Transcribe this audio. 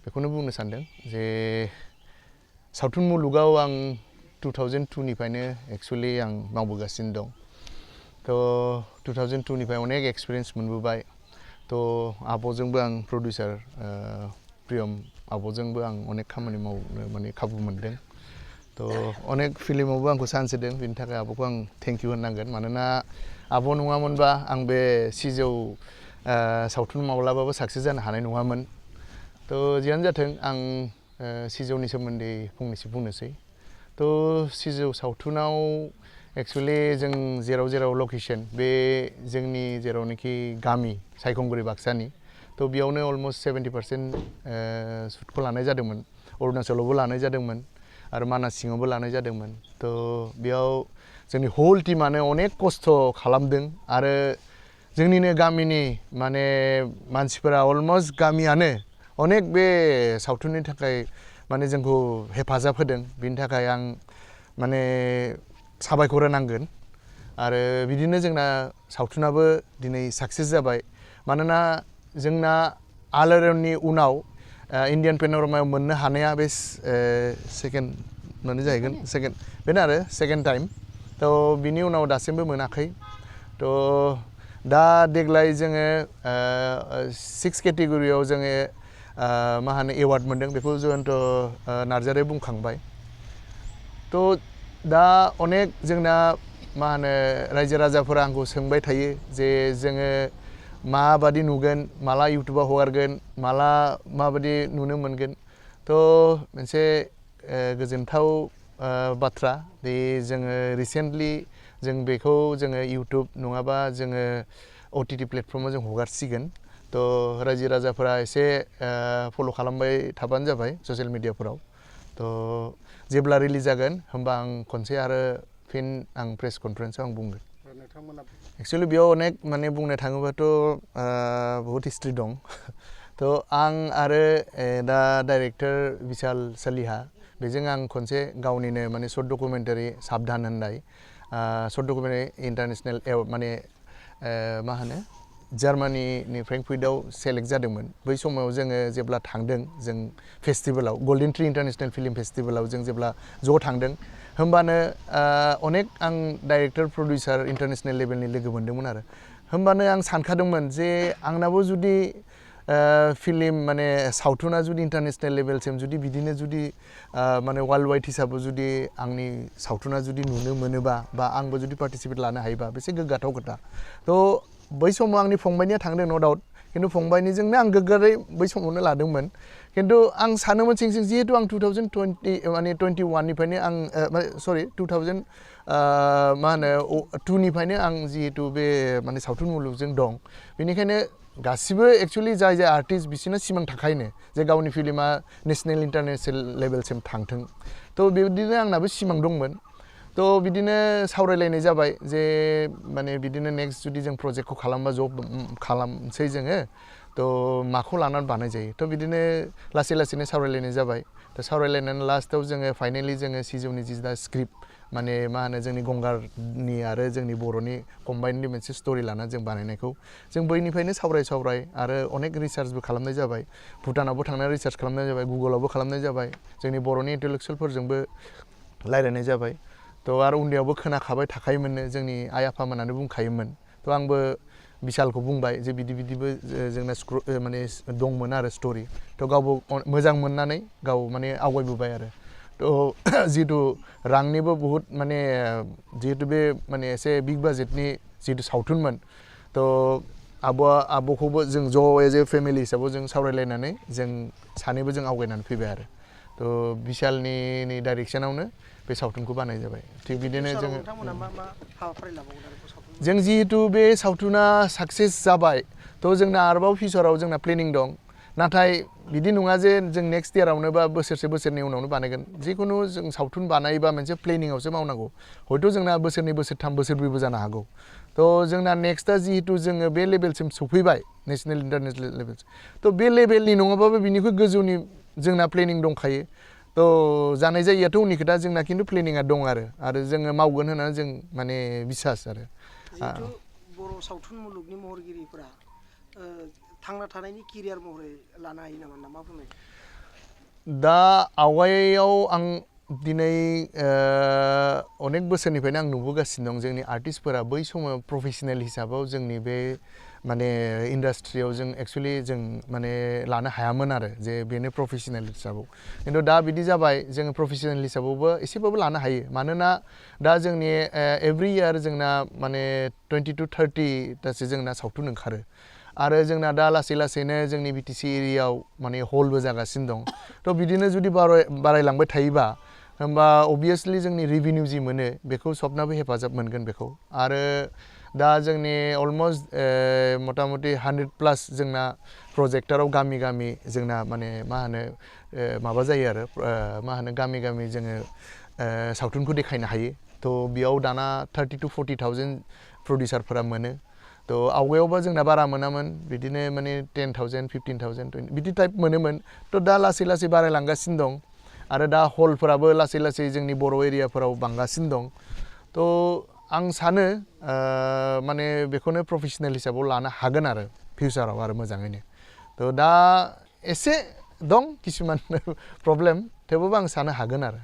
बेखौनो बुंनो सानदों जे सावथुन मुलुगाव आं 2002 निफ्रायनो एक्चुअली आं मावबोगासिनो दं थ' 2002 निफ्राय अनेक एक्सपिरियेन्स मोनबोबाय थ' आब'जोंबो आं प्रडिउसार प्रियम आब'जोंबो आं अनेक खामानि मावनो माने खाबु मोनदों थ' अनेक फिल्मावबो आंखौ चान्स होदों बेनि थाखाय आब'खौ आं थेंक इउ होननांगोन मानोना आब' नङामोनबा आं बे सिजौ सावथुन माब्लाबाबो साक्सेस जानो हानाय नङामोन थ' जियानो जाथों आं सिजौनि सोमोन्दै फंनैसो बुंनोसै थ' सिजौ सावथुनाव एक्चुअली जों जेराव लकेसन बे जोंनि जेरावनोखि गामि सायखंगुरि बाक्सानि थ' बेयावनो अलमस्ट 70% शुटखौ लानाय जादोंमोन अरुणाचलावबो लानाय जादोंमोन आरो मानास सिङावबो लानाय जादोंमोन थ' बेयाव जोंनि होल टीमानो अनेक खस्थ' खालामदों आरो जोंनिनो गामिनि माने मानसिफोरा अलमस्ट गामियानो अनेक बे सावथुननि थाखाय माने जोंखौ हेफाजाब होदों बिनि थाखाय आं माने साबायखर होनांगोन आरो बिदिनो जोंना सावथुनाबो दिनै साक्सेस जाबाय मानोना जोंना आलायारननि उनाव इन्डियान पेन'रामायाव मोननो हानाया बे सेकेन्डआनो जाहैगोन बेनो आरो सेकेन्ड टाइम थ' बिनि उनाव दासिमबो मोनाखै थ' दा देग्लाय जोङो 6 केटेगरियाव जोङो मा होनो एवार्ड मोनदों बेखौ जयन्त नार्जारिया बुंखांबाय थ' दा अनेक जोंना मा होनो रायजो राजाफोरा आंखौ सोंबाय थायो जे जोङो माबादि नुगोन माला इउटुबाव हगारगोन माला माबादि नुनो मोनगोन थ' मोनसे गोजोनथाव बाथ्रा दे जोङो रिसेन्टलि जों बेखौ जोङो इउटुब नङाबा जोङो OTT प्लेटफर्माव जों हगारसिगोन थ' रायजो राजाफोरा एसे फल' खालामबाय थाबानो जाबाय ससियेल मिडियाफोराव थ' जेब्ला रिलिज जागोन होमबा आं खनसे आरो फिन आं प्रेस कनफारेन्सआव आं बुंगोन एक्चुअली बेयाव अनेक माने बुंनो थाङोबाथ' बहुत हिस्ट्रि दं थ' आं आरो दा डाइरेक्टर बिशाल सालिहा बेजों आं खनसे गावनिनो माने शर्ट डकुमेन्टारि साबधान होननाय शर्ट डकुमेन्टारि इन्टारनेशनेल माने मा होनो जार्मानिनि फ्रेंकफुर्टआव सेलेक्ट जादोंमोन बै समाव जोङो जेब्ला थांदों जों फेस्टिभेलाव गल्डेन ट्री इन्टारनेशनेल फिल्म फेस्टिभेलाव जों जेब्ला ज' थांदों होमबानो अनेक आं डाइरेक्टर प्रडिउसार इन्टारनेशनेल लेभेलनि लोगो मोनदोंमोन आरो होमबानो आं सानखादोंमोन जे आंनाबो जुदि फिल्म माने सावथुना जुदि इन्टारनेशनेल लेभेलसिम जुदि बिदिनो जुदि माने वर्ल्ड वाइड हिसाबै जुदि आंनि सावथुना जुदि नुनो मोनोबा बा आंबो जुदि पार्टिसिपेट लानो हायोबा बेसे गोग्गाथाव खोथा थ' बै समाव आंनि फंबायनिया थांदों न' डाउट खिन्थु फंबायनिजोंनो आं गोग्गारै बै समावनो लादोंमोन खिन्थु आं सानोमोन सिं सिं जिहेतु आं 2020 माने 21 निफ्रायनो आं सरि 2000 मा होनो 2 निफ्रायनो आं जिहेतु बे माने सावथुन मुलुगजों दं बेनिखायनो गासिबो एक्चुअली जाय आर्टिस्ट बिसोरनो सिमां थाखायोनो जे गावनि फिल्मा नेशनेल इन्टारनेशनेल लेभेलसिम थांथों थ' बेबायदिनो आंनाबो सिमां दंमोन थ' बिदिनो सावरायलायनाय जाबाय जे माने बिदिनो नेक्स्ट जुदि जों प्रजेक्टखौ खालामबा खालामसै जोङो थ' माखौ लानानै बानाय जायो थ' बिदिनो लासै लासैनो सावरायलायनाय जाबाय थ' सावरायलायनानै लास्टआव जोङो फाइनेलि जोङो सिजौनि जि दा स्क्रिप्ट माने मा होनो जोंनि गंगारनि आरो जोंनि बर'नि कम्बाइननि मोनसे स्ट'रि लानानै जों बानायनायखौ जों बैनिफ्रायनो सावराय आरो अनेक रिसार्चबो खालामनाय जाबाय भुटानावबो थांनानै रिसार्च खालामनाय जाबाय गुगोलावबो खालामनाय जाबाय जोंनि बर'नि इन्टेलेक्सुयेलफोरजोंबो रायलायनाय जाबाय थ' आरो उन्दैयावबो खोनाखाबाय थाखायोमोननो जोंनि आइ आफामोनानो बुंखायोमोन थ' आंबो बिशालखौ बुंबाय जे बिदिबो जोंना माने दंमोन आरो स्ट'रि थ' गावबो मोजां मोननानै गाव माने आवगायबोबाय आरो थ' जिहेतु रांनिबो बहुद माने जिहेतु बे माने एसे बिग बाजेटनि जिहेतु सावथुनमोन थ' आब'खौबो जों ज' एज ए फेमिलि हिसाबै जों सावरायलायनानै जों सानैबो जों आवगायनानै फैबाय आरो थ' बिशालनि डाइरेक्सनावनो बे सावथुनखौ बानाय जाबाय थिग बिदिनो जों जिहेतु बे सावथुना साक्सेस जाबाय थ' जोंना आरोबाव फिउचाराव जोंना प्लेनिं दं नाथाय बिदि नङा जे जों नेक्स्ट इयारावनो बा बोसोरसे उनावनो बानायगोन जिखुनु जों सावथुन बानायोबा मोनसे प्लेनिंआवसो मावनांगौ हयथ' जोंना बोसोरनै बोसोरथाम बोसोरब्रैबो जानो हागौ थ' जोंना नेक्स्टआ जिहेतु जोङो बे लेभेलसिम सफैबाय नेशनेल इन्टारनेशनेल लेभेल थ' बे लेभेलनि नङाबाबो बिनिख्रुइ गोजौनि जोंना प्लेनिं दंखायो थ' जानाय जायियाथ' उननि खोथा जोंना खिन्थु प्लेनिंआ दं आरो जोङो मावगोन होननानै जों माने बिसास आरो जिहेतु बर' सावथुन मुलुगनि महरगिरिफोरा थांना थानायनि केरियार महरै लानो हायो नामा मा फोरमायो दा आवगायाव आं दिनै अनेक बोसोरनिफ्रायनो आं नुबोगासिनो दं जोंनि आर्टिस्टफोरा बै समाव प्रफेशनेल हिसाबाव जोंनि बे माने इन्डास्ट्रियाव जों एक्चुअलि जों माने लानो हायामोन आरो जे बेनो प्रफेशनेल हिसाबाव खिन्थु दा बिदि जाबाय जों प्रफेशनेल हिसाबावबो एसेबाबो लानो हायो मानोना दा जोंनि एभ्रि इयार जोंना माने 20 to 30 तासो जोंना सावथुन ओंखारो आरो जोंना दा लासै लासैनो जोंनि बिटिसि एरियायाव माने हलबो जागासिनो दं थ' बिदिनो जुदि बारायलांबाय थायोबा होमबा अबभियासलि जोंनि रेभिनिउ जि मोनो बेखौ सबनाबो हेफाजाब मोनगोन बेखौ आरो दा जोंनि अलमस्ट मथा मथि 100+ जोंना प्रजेक्टाराव गामि गामि जोंना माने मा होनो माबा जायो आरो मा होनो गामि गामि जोङो सावथुनखौ देखायनो हायो थ' बेयाव दाना 30 to 40,000 प्रडिउसारफोरा मोनो थ' आवगायावबा जोंना बारा मोनामोन बिदिनो माने 10,000 15,000 20 बिदि टाइप मोनोमोन थ' दा लासै लासै बारायलांगासिनो दं आरो दा हलफोराबो लासै लासै जोंनि बर' एरियाफोराव बांगासिनो दं थ' आं सानो माने बेखौनो प्रफेशनेल हिसाबाव लानो हागोन आरो फिउचाराव आरो मोजाङैनो थ' दा एसे दं किसुमान प्रब्लेम थेवबो आं सानो हागोन आरो